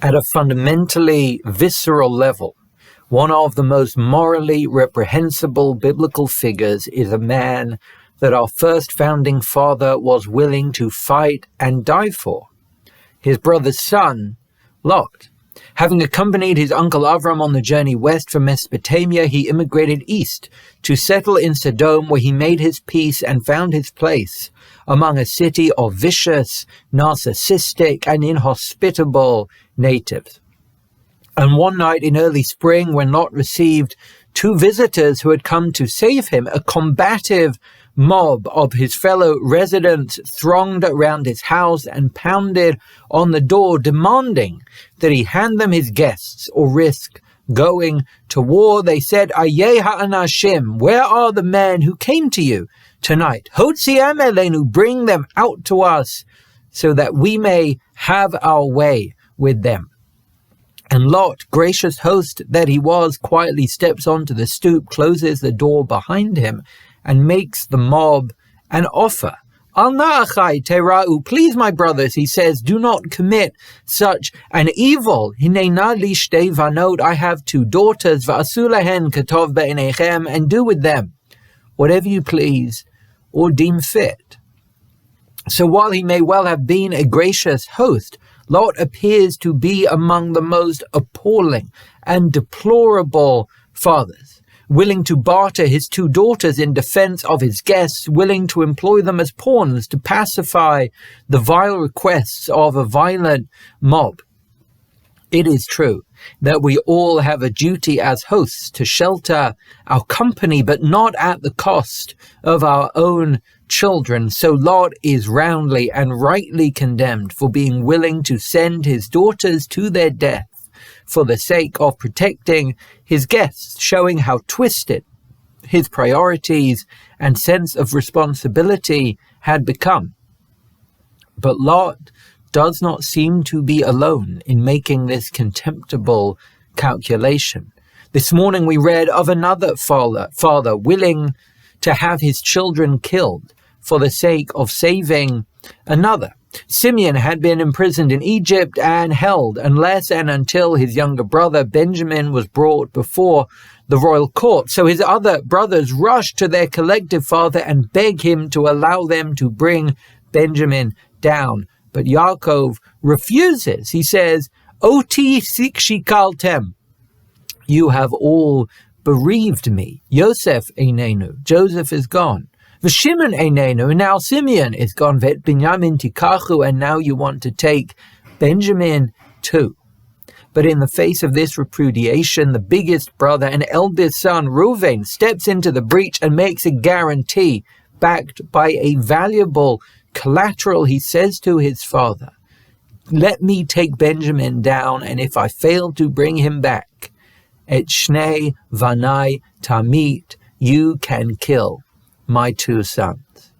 At a fundamentally visceral level, one of the most morally reprehensible biblical figures is a man that our first founding father was willing to fight and die for. His brother's son, Lot. Having accompanied his uncle Avram on the journey west from Mesopotamia, he immigrated east to settle in Sodom, where he made his peace and found his place among a city of vicious, narcissistic, and inhospitable natives. And one night in early spring, when Lot received two visitors who had come to save him, a combative mob of his fellow residents thronged around his house and pounded on the door, demanding that he hand them his guests or risk going to war. They said, Ayeh ha'anashim, where are the men who came to you tonight? Hotzi'em elenu, bring them out to us so that we may have our way with them. And Lot, gracious host that he was, quietly steps onto the stoop, closes the door behind him, and makes the mob an offer. Al na'achai tera'u, please my brothers, he says, do not commit such an evil. Hinena li shtei vanot, I have two daughters, va'asu lahen katov be'inechem, and do with them whatever you please or deem fit. So while he may well have been a gracious host, Lot appears to be among the most appalling and deplorable fathers, willing to barter his two daughters in defense of his guests, willing to employ them as pawns to pacify the vile requests of a violent mob. It is true that we all have a duty as hosts to shelter our company, but not at the cost of our own children. So Lot is roundly and rightly condemned for being willing to send his daughters to their death for the sake of protecting his guests, showing how twisted his priorities and sense of responsibility had become. But Lot does not seem to be alone in making this contemptible calculation. This morning we read of another father willing to have his children killed for the sake of saving another. Simeon had been imprisoned in Egypt and held unless and until his younger brother Benjamin was brought before the royal court. So his other brothers rushed to their collective father and begged him to allow them to bring Benjamin down. But Yaakov refuses. He says, Oti shikaltem, you have all bereaved me. Yosef einenu, Joseph is gone. V'Shimon einenu, and now Simeon is gone. Vet Binyamin tikachu, and now you want to take Benjamin too. But in the face of this repudiation, the biggest brother and eldest son, Reuven, steps into the breach and makes a guarantee backed by a valuable collateral. He says to his father, let me take Benjamin down, and if I fail to bring him back, et shnei vanai tamit, you can kill my two sons.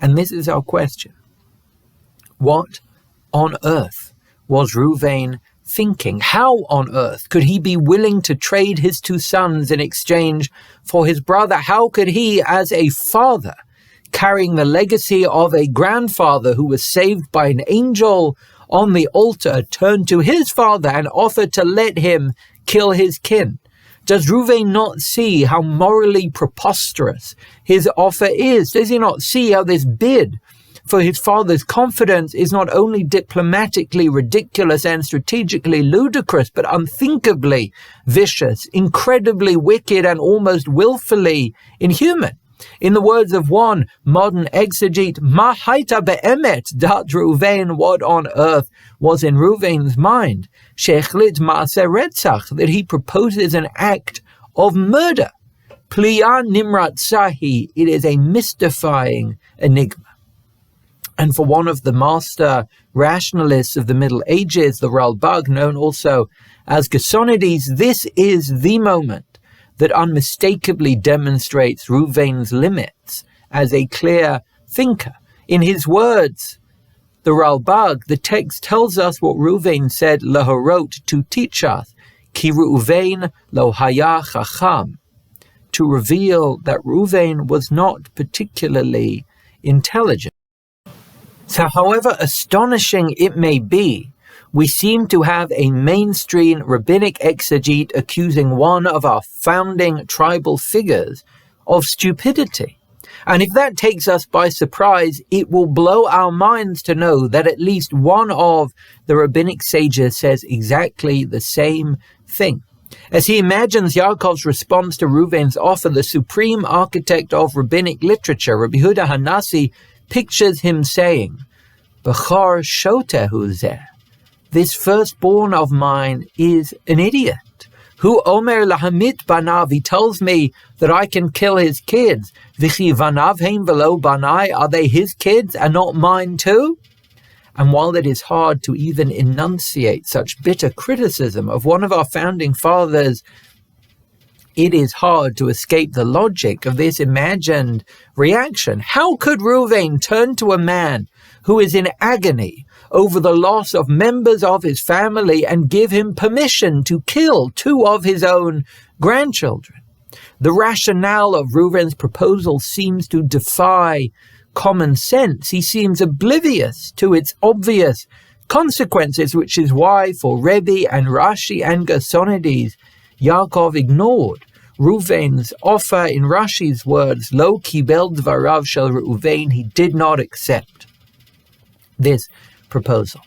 And this is our question. What on earth was Reuven thinking? How on earth could he be willing to trade his two sons in exchange for his brother? How could he, as a father, carrying the legacy of a grandfather who was saved by an angel on the altar, turn to his father and offer to let him kill his kin? Does Reuven not see how morally preposterous his offer is? Does he not see how this bid for his father's confidence is not only diplomatically ridiculous and strategically ludicrus, but unthinkably vicious, incredibly wicked, and almost willfully inhuman? In the words of one modern exegete, Ma haita be'emet dat Reuven, what on earth was in Reuven's mind? Shechlit ma'aseh retzach, that he proposes an act of murder. Pliya nimrat sahi, it is a mystifying enigma. And for one of the master rationalists of the Middle Ages, the Ralbag, known also as Gersonides, this is the moment that unmistakably demonstrates Reuven's limits as a clear thinker. In his words, the Ralbag, the text tells us what Reuven said lahorot, to teach us, ki Reuven lo haya chacham, to reveal that Reuven was not particularly intelligent. So however astonishing it may be, we seem to have a mainstream rabbinic exegete accusing one of our founding tribal figures of stupidity. And if that takes us by surprise, it will blow our minds to know that at least one of the rabbinic sages says exactly the same thing. As he imagines Yaakov's response to Reuven's offer, the supreme architect of rabbinic literature, Rabbi Yehuda Hanassi, pictures him saying, Bechor shotehu zeh, this firstborn of mine is an idiot. Hu omer lahamit banav, he tells me that I can kill his kids. V'chi vanav heim velo banai, are they his kids and not mine too? And while it is hard to even enunciate such bitter criticism of one of our founding fathers, it is hard to escape the logic of this imagined reaction. How could Reuven turn to a man who is in agony over the loss of members of his family and give him permission to kill two of his own grandchildren? The rationale of Reuven's proposal seems to defy common sense. He seems oblivious to its obvious consequences, which is why for Rebbe and Rashi and Gersonides, Yaakov ignored Reuven's offer. In Rashi's words, Lo kibel dvarav shel Reuven, he did not accept this proposal.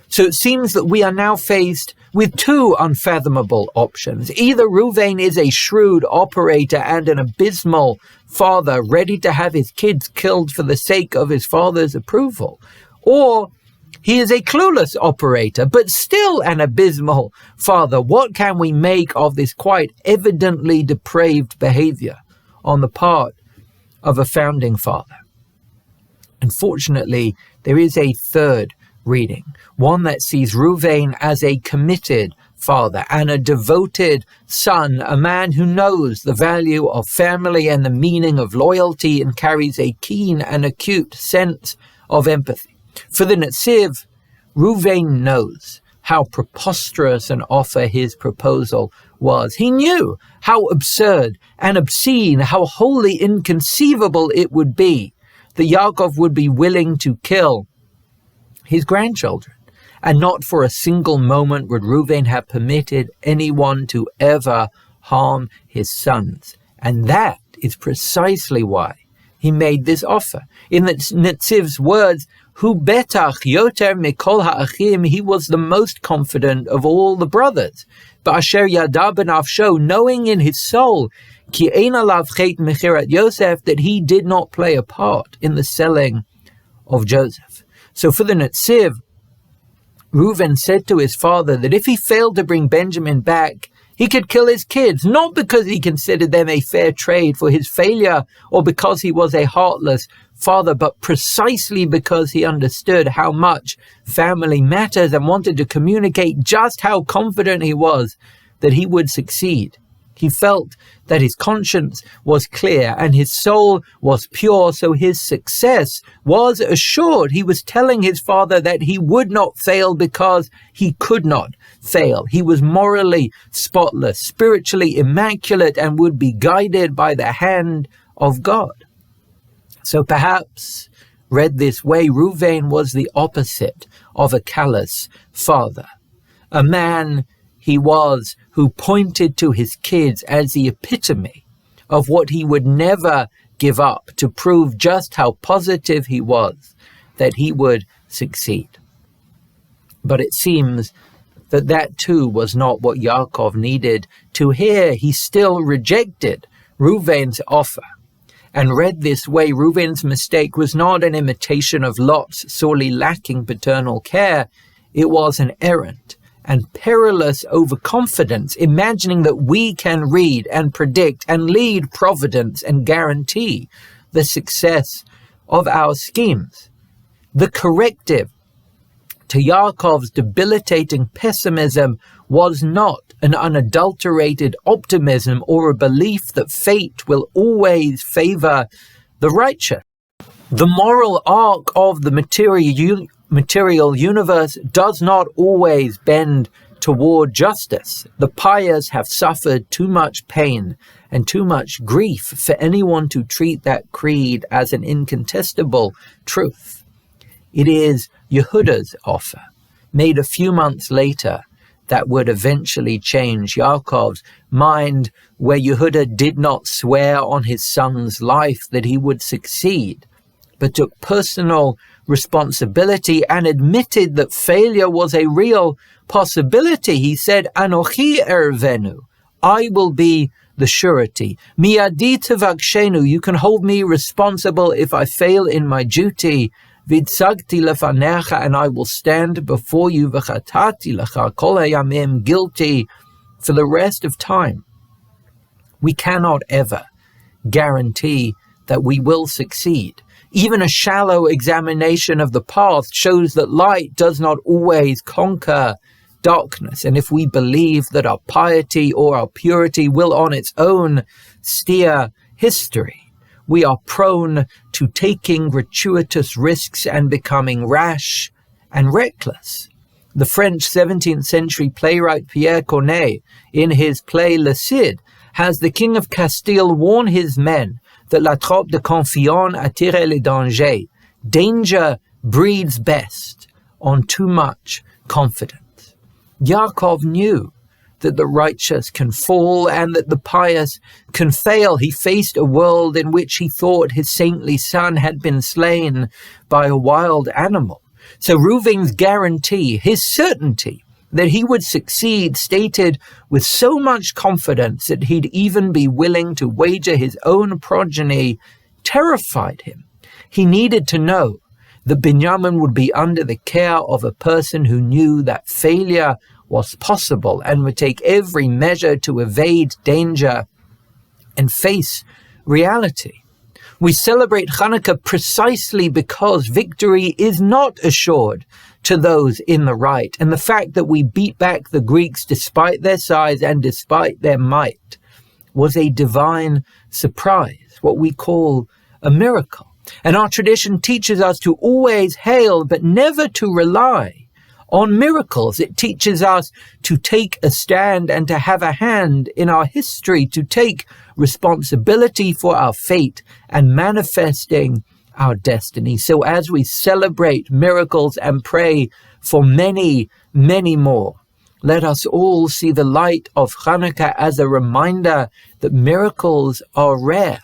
So it seems that we are now faced with two unfathomable options. Either Reuven is a shrewd operator and an abysmal father ready to have his kids killed for the sake of his father's approval, or he is a clueless operator, but still an abysmal father. What can we make of this quite evidently depraved behavior on the part of a founding father? Unfortunately, there is a third reading, one that sees Reuven as a committed father and a devoted son, a man who knows the value of family and the meaning of loyalty and carries a keen and acute sense of empathy. For the Netziv, Reuven knows how preposterous an offer his proposal was. He knew how absurd and obscene, how wholly inconceivable it would be that Yaakov would be willing to kill his grandchildren. And not for a single moment would Reuven have permitted anyone to ever harm his sons. And that is precisely why he made this offer. In the Netziv's words, Hu betach yoter mikol ha'achim, he was the most confident of all the brothers. Ba'asher yada b'nafsho, knowing in his soul, ki ein alav chet mechirat Yosef, that he did not play a part in the selling of Joseph. So for the Netziv, Reuven said to his father that if he failed to bring Benjamin back, he could kill his kids, not because he considered them a fair trade for his failure or because he was a heartless father, but precisely because he understood how much family matters and wanted to communicate just how confident he was that he would succeed. He felt that his conscience was clear and his soul was pure, so his success was assured. He was telling his father that he would not fail because he could not fail. He was morally spotless, spiritually immaculate, and would be guided by the hand of God. So perhaps, read this way, Reuven was the opposite of a callous father, a man he was who pointed to his kids as the epitome of what he would never give up to prove just how positive he was that he would succeed. But it seems that that too was not what Yaakov needed to hear. He still rejected Reuven's offer. And read this way, Reuven's mistake was not an imitation of Lot's sorely lacking paternal care. It was an errant and perilous overconfidence, imagining that we can read and predict and lead providence and guarantee the success of our schemes. The corrective to Yaakov's debilitating pessimism was not an unadulterated optimism or a belief that fate will always favor the righteous. The moral arc of the material universe does not always bend toward justice. The pious have suffered too much pain and too much grief for anyone to treat that creed as an incontestable truth. It is Yehuda's offer, made a few months later that would eventually change Yaakov's mind, where Yehuda did not swear on his son's life that he would succeed, but took personal responsibility and admitted that failure was a real possibility. He said, Anochi ervenu, I will be the surety. Miadi tevakshenu, you can hold me responsible if I fail in my duty. Vidzagti lefanecha, and I will stand before you, v'chatati lecha kol hayamim, guilty for the rest of time. We cannot ever guarantee that we will succeed. Even a shallow examination of the path shows that light does not always conquer darkness, and if we believe that our piety or our purity will on its own steer history, we are prone to taking gratuitous risks and becoming rash and reckless. The French 17th century playwright Pierre Corneille, in his play Le Cid, has the King of Castile warn his men that la trop de confiance attire les dangers. Danger breeds best on too much confidence. Yaakov knew that the righteous can fall and that the pious can fail. He faced a world in which he thought his saintly son had been slain by a wild animal. So Reuven's guarantee, his certainty that he would succeed, stated with so much confidence that he'd even be willing to wager his own progeny, terrified him. He needed to know that Binyamin would be under the care of a person who knew that failure was possible and would take every measure to evade danger and face reality. We celebrate Hanukkah precisely because victory is not assured to those in the right, and the fact that we beat back the Greeks despite their size and despite their might was a divine surprise, what we call a miracle. And our tradition teaches us to always hail but never to rely on miracles. It teaches us to take a stand and to have a hand in our history, to take responsibility for our fate and manifesting our destiny. So as we celebrate miracles and pray for many, many more, let us all see the light of Hanukkah as a reminder that miracles are rare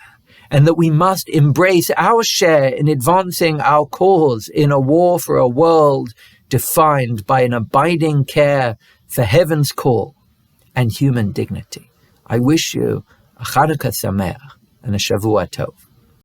and that we must embrace our share in advancing our cause in a war for a world defined by an abiding care for heaven's call and human dignity. I wish you a Chanukah Sameach and a Shavua Tov.